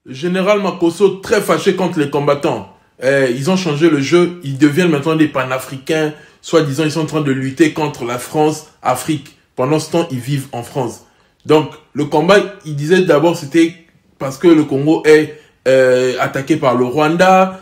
Le général Makosso, très fâché contre les combattants. Ils ont changé le jeu, ils deviennent maintenant des panafricains. Soi-disant, ils sont en train de lutter contre la France, Afrique. Pendant ce temps, ils vivent en France. Donc, le combat, il disait d'abord, c'était parce que le Congo est attaqué par le Rwanda,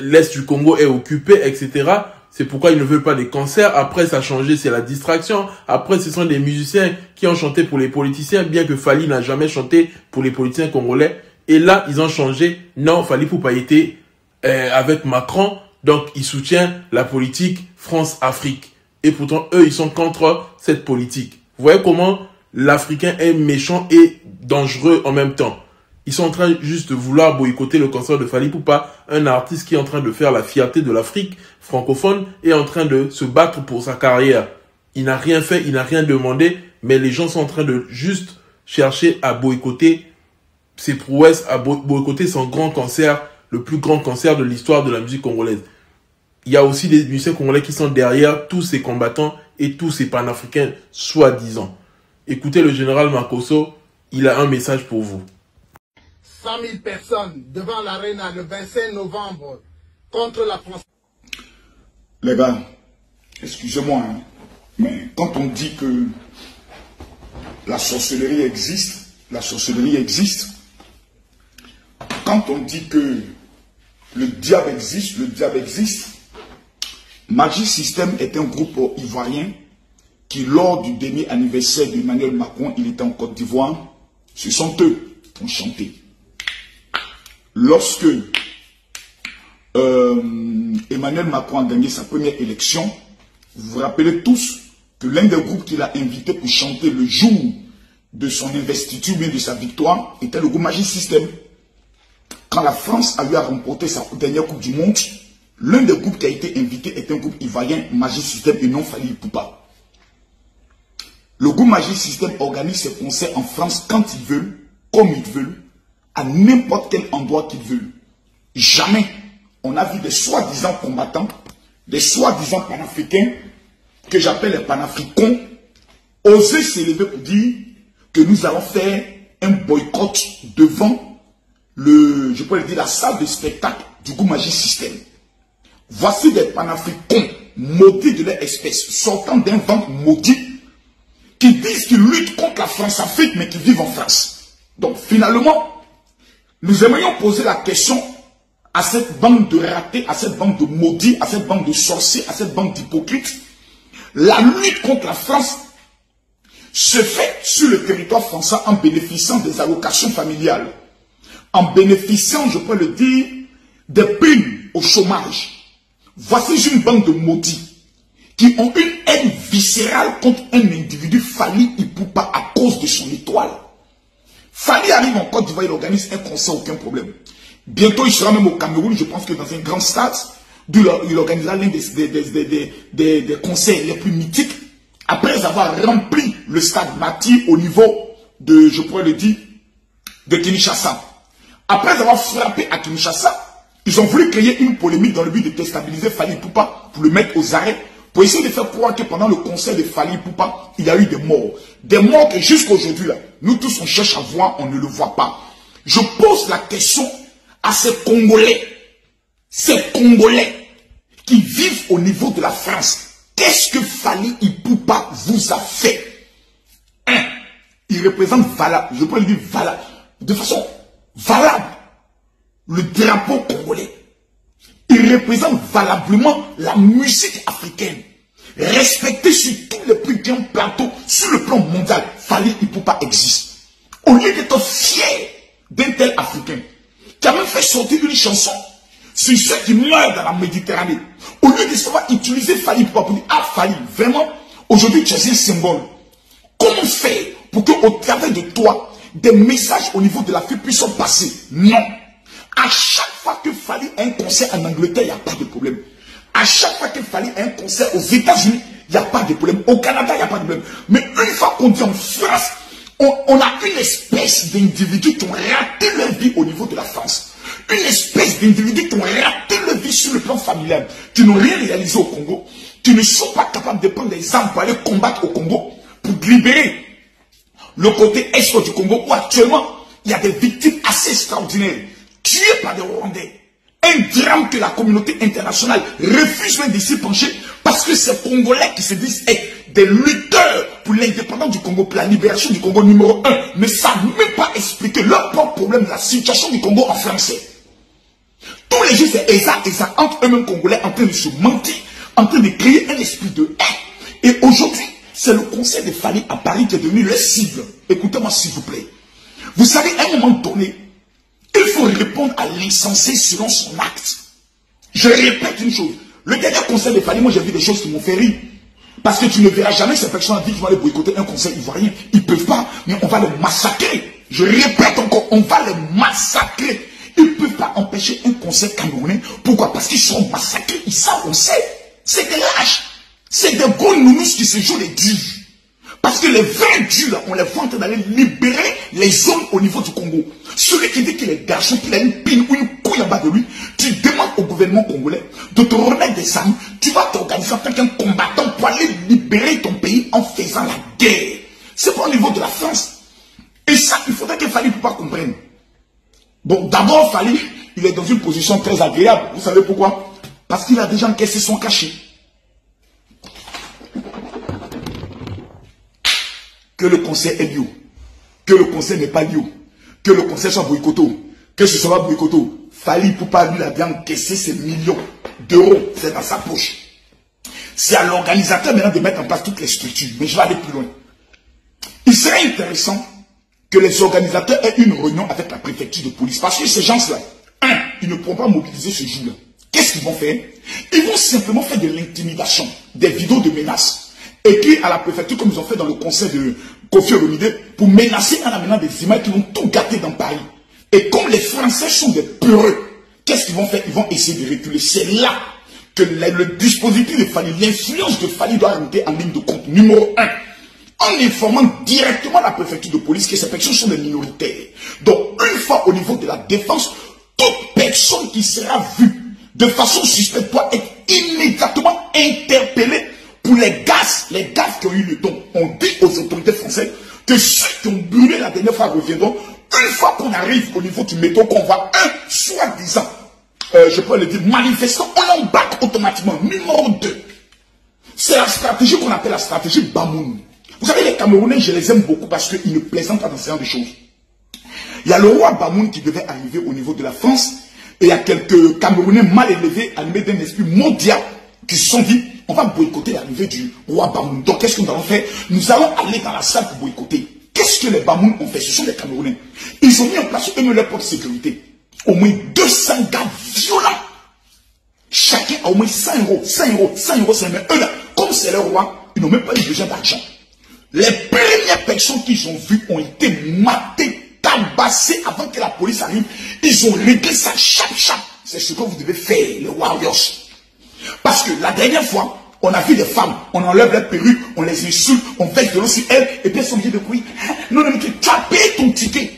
l'Est du Congo est occupé, etc. C'est pourquoi ils ne veulent pas des concerts. Après, ça a changé, c'est la distraction. Après, ce sont des musiciens qui ont chanté pour les politiciens, bien que Fally n'a jamais chanté pour les politiciens congolais. Et là, ils ont changé. Non, Fally Ipupa était avec Macron, donc il soutient la politique France-Afrique. Et pourtant, eux, ils sont contre cette politique. Vous voyez comment l'Africain est méchant et dangereux en même temps. Ils sont en train juste de vouloir boycotter le concert de Fally Ipupa, un artiste qui est en train de faire la fierté de l'Afrique francophone et en train de se battre pour sa carrière. Il n'a rien fait, il n'a rien demandé, mais les gens sont en train de juste chercher à boycotter ses prouesses, à boycotter son grand concert, le plus grand concert de l'histoire de la musique congolaise. Il y a aussi des musiciens congolais qui sont derrière tous ces combattants et tous ces panafricains soi-disant. Écoutez le général Makosso, il a un message pour vous. 100 000 personnes devant l'Arena le 25 novembre contre la France. Les gars, excusez-moi, hein, mais quand on dit que la sorcellerie existe, la sorcellerie existe. Quand on dit que le diable existe, le diable existe. Magic System est un groupe ivoirien qui, lors du dernier anniversaire d'Emmanuel Macron, il était en Côte d'Ivoire, ce sont eux qui ont chanté. Lorsque Emmanuel Macron a gagné sa première élection, vous vous rappelez tous que l'un des groupes qu'il a invité pour chanter le jour de son investiture, bien de sa victoire, était le groupe Magic System. Quand la France a eu à remporter sa dernière Coupe du Monde, l'un des groupes qui a été invité était un groupe ivoirien, Magic System, et non Fally Ipupa. Le groupe Magic System organise ses concerts en France quand ils veulent, comme ils veulent, à n'importe quel endroit qu'ils veulent. Jamais on a vu des soi-disant combattants, des soi-disant panafricains, que j'appelle les panafricains, oser s'élever pour dire que nous allons faire un boycott devant je peux le dire, la salle de spectacle du groupe Magic System. Voici des panafricains maudits de leur espèce, sortant d'un ventre maudit, qui disent qu'ils luttent contre la France-Afrique, mais qui vivent en France. Donc finalement, nous aimerions poser la question à cette bande de ratés, à cette bande de maudits, à cette bande de sorciers, à cette bande d'hypocrites. La lutte contre la France se fait sur le territoire français en bénéficiant des allocations familiales, en bénéficiant, je peux le dire, des primes au chômage. Voici une bande de maudits qui ont une haine viscérale contre un individu, Fally Ipupa, à cause de son étoile. Fally arrive en Côte d'Ivoire, il organise un concert, aucun problème. Bientôt, il sera même au Cameroun, je pense que dans un grand stade, d'où il organisera l'un des concerts les plus mythiques, après avoir rempli le stade Mati au niveau de, je pourrais le dire, de Kinshasa. Après avoir frappé à Kinshasa, ils ont voulu créer une polémique dans le but de déstabiliser Fally Ipupa pour le mettre aux arrêts, pour essayer de faire croire que pendant le concert de Fally Ipupa, il y a eu des morts. Des morts que jusqu'à aujourd'hui, nous tous on cherche à voir, on ne le voit pas. Je pose la question à ces Congolais qui vivent au niveau de la France. Qu'est-ce que Fally Ipupa vous a fait? Il représente valable, je peux le dire valable, de façon valable, le drapeau congolais. Il représente valablement la musique africaine. Respecté sur tous les plus grands plateaux, sur le plan mondial, Fally Ipupa existe. Au lieu d'être fier d'un tel Africain, qui a même fait sortir une chanson sur ceux qui meurent dans la Méditerranée, au lieu de savoir utiliser Fally Ipupa pour dire, ah Fally, vraiment, aujourd'hui tu es un symbole. Comment faire pour qu'au travers de toi, des messages au niveau de l'Afrique puissent passer? Non. À chaque fois que Fally a un concert en Angleterre, il n'y a pas de problème. À chaque fois que Fally a un concert aux États-Unis, il n'y a pas de problème. Au Canada, il n'y a pas de problème. Mais une fois qu'on dit en France, on a une espèce d'individus qui ont raté leur vie au niveau de la France. Une espèce d'individus qui ont raté leur vie sur le plan familial, qui n'ont rien réalisé au Congo, qui ne sont pas capables de prendre les armes pour aller combattre au Congo, pour libérer le côté est du Congo, où actuellement, il y a des victimes assez extraordinaires, tuées par des Rwandais. Un drame que la communauté internationale refuse même de s'y pencher parce que ces Congolais qui se disent des lutteurs pour l'indépendance du Congo, pour la libération du Congo numéro 1, ne savent même pas expliquer leur propre problème de la situation du Congo en français. Tous les jours, c'est Eza entre eux-mêmes Congolais en train de se mentir, en train de créer un esprit de haine. Et aujourd'hui, c'est le conseil de Fally à Paris qui est devenu leur cible. Écoutez-moi s'il vous plaît. Vous savez, à un moment donné, il faut répondre à l'insensé selon son acte. Je répète une chose. Le dernier conseil de Fally, moi j'ai vu des choses qui m'ont fait rire. Parce que tu ne verras jamais ces personnes dire qu'ils vont aller boycotter un conseil ivoirien. Ils ne peuvent pas, mais on va les massacrer. Je répète encore, on va les massacrer. Ils ne peuvent pas empêcher un conseil camerounais. Pourquoi? Parce qu'ils seront massacrés. Ils savent, on sait. C'est des lâches. C'est des gros nounous qui se jouent les dieux. Parce que les vrais dieux, là, on les voit en train d'aller libérer les zones au niveau du Congo. Celui qui dit qu'il est garçon, qu'il a une pine ou une couille en bas de lui, tu demandes au gouvernement congolais de te remettre des armes. Tu vas t'organiser en tant qu'un combattant pour aller libérer ton pays en faisant la guerre. C'est pas au niveau de la France. Et ça, il faudrait que Fally Poupa comprenne. Bon, d'abord, Fally, il est dans une position très agréable. Vous savez pourquoi? Parce qu'il a déjà encaissé son cachet. Que le conseil est lié, que le conseil n'est pas lié, que le conseil soit boycotté, que ce soit boycotté. Fally Poupa, lui, a bien encaissé ces millions d'euros, c'est dans sa poche. C'est à l'organisateur maintenant de mettre en place toutes les structures. Mais je vais aller plus loin. Il serait intéressant que les organisateurs aient une réunion avec la préfecture de police. Parce que ces gens-là, ils ne pourront pas mobiliser ce jour-là. Qu'est-ce qu'ils vont faire? Ils vont simplement faire de l'intimidation, des vidéos de menaces. Écrit à la préfecture comme ils ont fait dans le conseil de Kofi Olomide pour menacer en amenant des images qui vont tout gâter dans Paris. Et comme les Français sont des peureux, qu'est-ce qu'ils vont faire? Ils vont essayer de reculer. C'est là que le dispositif de Fally, l'influence de Fally doit rentrer en ligne de compte. Numéro 1, en informant directement la préfecture de police que ces personnes sont des minoritaires. Donc, une fois au niveau de la défense, toute personne qui sera vue de façon suspecte doit être immédiatement interpellée pour les gaz qui ont eu le don. On dit aux autorités françaises que ceux qui ont brûlé la dernière fois reviendront. Une fois qu'on arrive au niveau du métro, qu'on voit un soi-disant, je peux le dire, manifestant, on l'embarque automatiquement. Numéro 2, c'est la stratégie qu'on appelle la stratégie Bamoun. Vous savez, les Camerounais, je les aime beaucoup parce qu'ils ne plaisantent pas dans ce genre de choses. Il y a le roi Bamoun qui devait arriver au niveau de la France et il y a quelques Camerounais mal élevés, animés d'un esprit mondial, qui se sont dit, on va boycotter l'arrivée du roi Bamoun. Donc, qu'est-ce que nous allons faire? Nous allons aller dans la salle pour boycotter. Qu'est-ce que les Bamoun ont fait? Ce sont les Camerounais. Ils ont mis en place eux-mêmes leur propre sécurité. Au moins 200 gars violents. Chacun a au moins 100 euros. 100 euros, 100 euros, c'est même eux là. Comme c'est leur roi, ils n'ont même pas eu besoin d'argent. Les premières personnes qu'ils ont vues ont été matées, tabassées avant que la police arrive. Ils ont réglé ça chap. C'est ce que vous devez faire, les Warriors. Parce que la dernière fois, on a vu des femmes, on enlève leurs perruques, on les insulte, on verse de l'eau sur elles, et puis elles sont obligées de courir. Non, tu as payé ton ticket.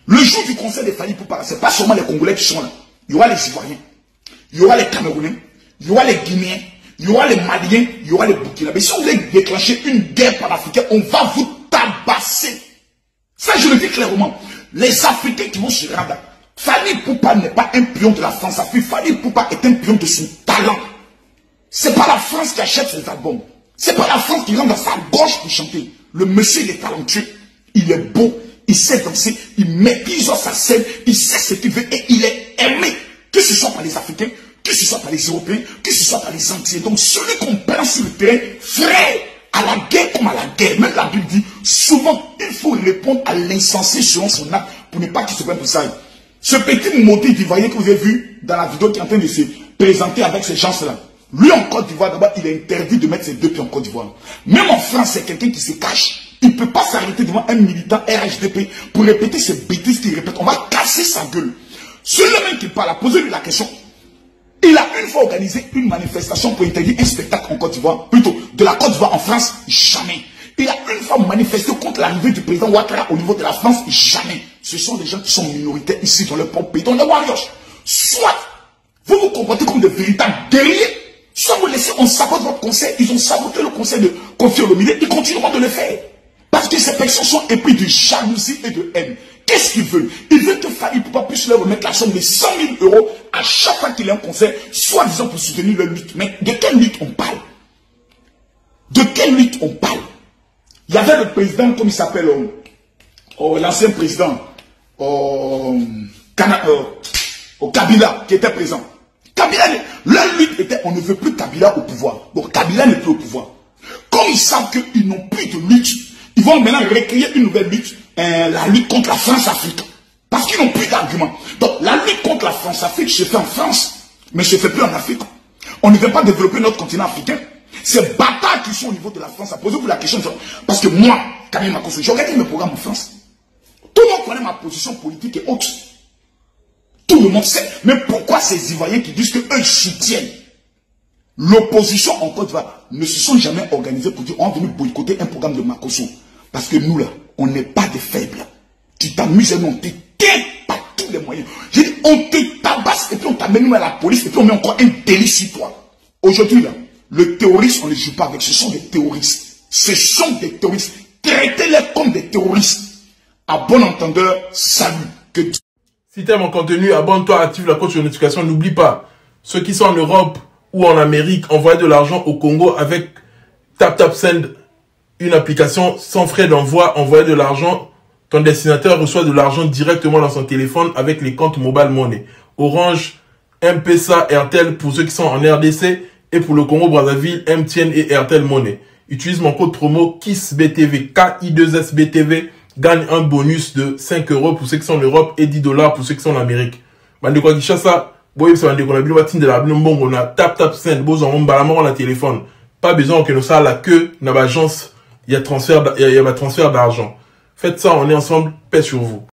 Le jour du conseil de Fally Poupa, ce n'est pas seulement les Congolais qui sont là. Il y aura les Ivoiriens, il y aura les Camerounais, il y aura les Guinéens, il y aura les Maliens, il y aura les Burkinabés. Si on voulait déclencher une guerre panafricaine, on va vous tabasser. Ça, je le dis clairement. Les Africains qui vont se rendre là. Fally Poupa n'est pas un pion de la France. Fally Poupa est un pion de son talent. C'est pas la France qui achète ses albums. C'est pas la France qui rentre dans sa gorge pour chanter. Le monsieur, il est talentueux. Il est beau. Il sait danser. Il maîtrise sa scène. Il sait ce qu'il veut et il est aimé. Que ce soit par les Africains, que ce soit par les Européens, que ce soit par les Antillais. Donc celui qu'on prend sur le terrain, frère, à la guerre comme à la guerre. Même la Bible dit, souvent, il faut répondre à l'insensé selon son acte pour ne pas qu'il se prenne pour ça. Ce petit maudit d'Ivoirien que vous avez vu dans la vidéo qui est en train de se présenter avec ces gens-là, lui en Côte d'Ivoire, d'abord, il est interdit de mettre ses deux pieds en Côte d'Ivoire. Même en France, c'est quelqu'un qui se cache. Il ne peut pas s'arrêter devant un militant RHDP pour répéter ces bêtises qu'il répète. On va casser sa gueule. Celui-là qui parle, posez-lui la question. Il a une fois organisé une manifestation pour interdire un spectacle en Côte d'Ivoire, plutôt de la Côte d'Ivoire en France, jamais. Il a une fois manifesté contre l'arrivée du président Ouattara au niveau de la France, jamais. Ce sont des gens qui sont minoritaires ici dans leur propre pays, dans les Warriors. Soit vous vous comportez comme de véritables guerriers, soit vous laissez, on sabote votre conseil. Ils ont saboté le conseil de Kofi Olomide, ils continueront de le faire. Parce que ces personnes sont épris de jalousie et de haine. Qu'est-ce qu'il veut? Il veut que Fally Ipupa puisse leur remettre la somme de 100 000 € à chaque fois qu'il y a un concert, soi-disant pour soutenir leur lutte. Mais de quelle lutte on parle? De quelle lutte on parle? Il y avait le président, comme il s'appelle, l'ancien président, Kabila, qui était présent. Kabila, leur lutte était, on ne veut plus Kabila au pouvoir. Donc Kabila n'est plus au pouvoir. Comme ils savent qu'ils n'ont plus de lutte, ils vont maintenant recréer une nouvelle lutte, la lutte contre la France-Afrique. Parce qu'ils n'ont plus d'arguments. Donc la lutte contre la France-Afrique se fait en France, mais se fait plus en Afrique. On ne veut pas développer notre continent africain. Ces bâtards qui sont au niveau de la France, à poser pour la question, parce que moi, Camille Makosso, j'ai regardé mes programmes en France. Tout le monde connaît ma position politique et haute. Tout le monde sait. Mais pourquoi ces Ivoiriens qui disent qu'eux ils soutiennent l'opposition en Côte d'Ivoire ne se sont jamais organisés pour dire on va venir boycotter un programme de Makosso? Parce que nous là, on n'est pas des faibles. Tu t'amuses et nous on te tient par tous les moyens. J'ai dit on te tabasse et puis on t'amène à la police et puis on met encore un délit sur toi. Aujourd'hui là, le terroriste on ne les joue pas avec, ce sont des terroristes. Ce sont des terroristes. Traitez-les comme des terroristes. À bon entendeur, salut. Si tu aimes mon contenu, abonne-toi, active la cloche de notification. N'oublie pas, ceux qui sont en Europe ou en Amérique, envoyez de l'argent au Congo avec TapTapSend, une application sans frais d'envoi. Envoyez de l'argent, ton destinataire reçoit de l'argent directement dans son téléphone avec les comptes Mobile Money. Orange, M-Pesa, Airtel pour ceux qui sont en RDC et pour le Congo Brazzaville, MTN et Airtel Money. Utilise mon code promo KISBTV, K-I-2-S-B-TV. Gagne un bonus de 5 € pour ceux qui sont en Europe et 10 $ pour ceux qui sont en Amérique. Bande quoi qui chasse ça, boy ça bande qu'on a bien bâti de la bon on a TapTapSend, beau on balamor la téléphone. Pas besoin que nous ça la queue dans l'agence, il y a transfert d'argent. Faites ça, on est ensemble, paix sur vous.